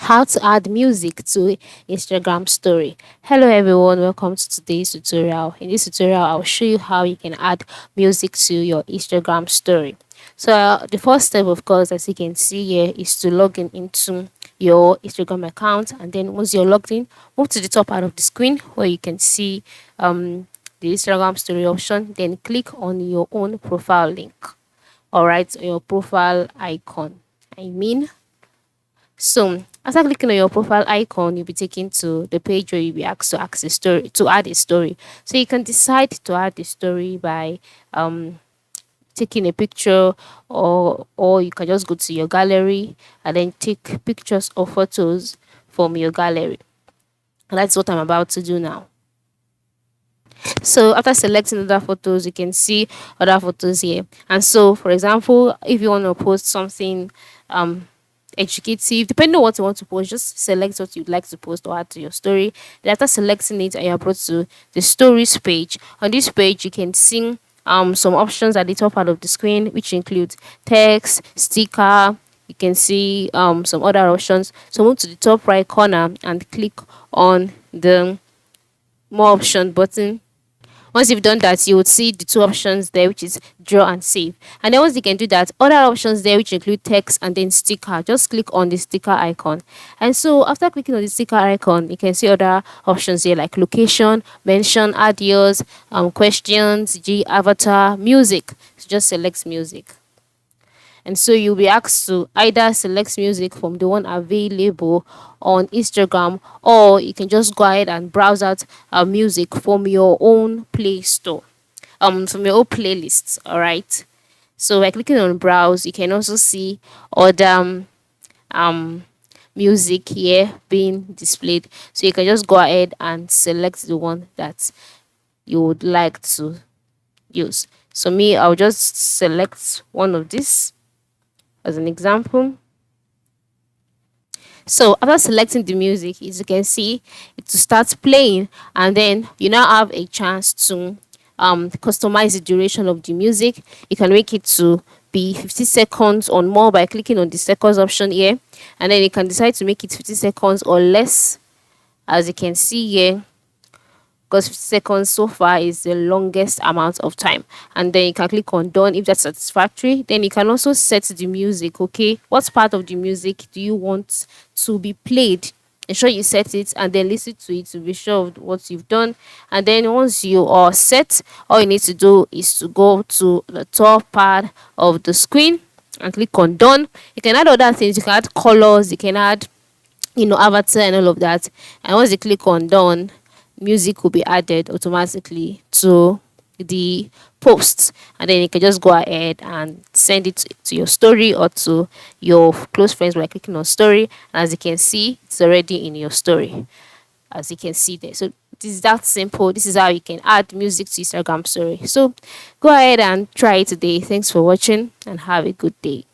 How to add music to Instagram story. Hello everyone, welcome to today's tutorial. In this tutorial, I'll show you how you can add music to your Instagram story. So the first step, of course, as you can see here, is to log in into your Instagram account, and then once you're logged in, move to the top part of the screen where you can see the Instagram story option. Then click on your own profile link. All right, your profile icon. I mean so after clicking on your profile icon, you'll be taken to the page where you'll be asked to add a story to add a story. So you can decide to add the story by taking a picture, or you can just go to your gallery and then take pictures or photos from your gallery. And that's what I'm about to do now. So after selecting other photos, you can see other photos here. And so, for example, if you want to post something um educative, depending on what you want to post, just select what you'd like to post or add to your story. Then after selecting it, and you're brought to the stories page. On this page, you can see some options at the top part of the screen, which include text, sticker. You can see some other options. So move to the top right corner and click on the more option button. Once you've done that, you would see the two options there, which is draw and save. And then once you can do that, other options there, which include text and then sticker, just click on the sticker icon. And so after clicking on the sticker icon, you can see other options here like location, mention, audios, questions, avatar, music. So just select music. And so you'll be asked to either select music from the one available on Instagram, or you can just go ahead and browse out music from your own Play Store, from your own playlists. All right. So by clicking on browse, you can also see other um music here being displayed. So you can just go ahead and select the one that you would like to use. So me, I'll just select one of these as an example. So after selecting the music, as you can see, it will start playing, and then you now have a chance to customize the duration of the music. You can make it to be 50 seconds or more by clicking on the seconds option here, and then you can decide to make it 50 seconds or less, as you can see here, because 50 seconds so far is the longest amount of time. And then you can click on done if that's satisfactory. Then you can also set the music. Okay, what part of the music do you want to be played? Ensure you set it and then listen to it to be sure of what you've done. And then once you are set, all you need to do is to go to the top part of the screen and click on done. You can add other things. You can add colors, you can add avatar and all of that. And once you click on done, music will be added automatically to the posts, and then you can just go ahead and send it to your story or to your close friends by clicking on story. And as you can see, it's already in your story, as you can see there. So it is that simple. This is how you can add music to Instagram story. So go ahead and try it today. Thanks for watching and have a good day.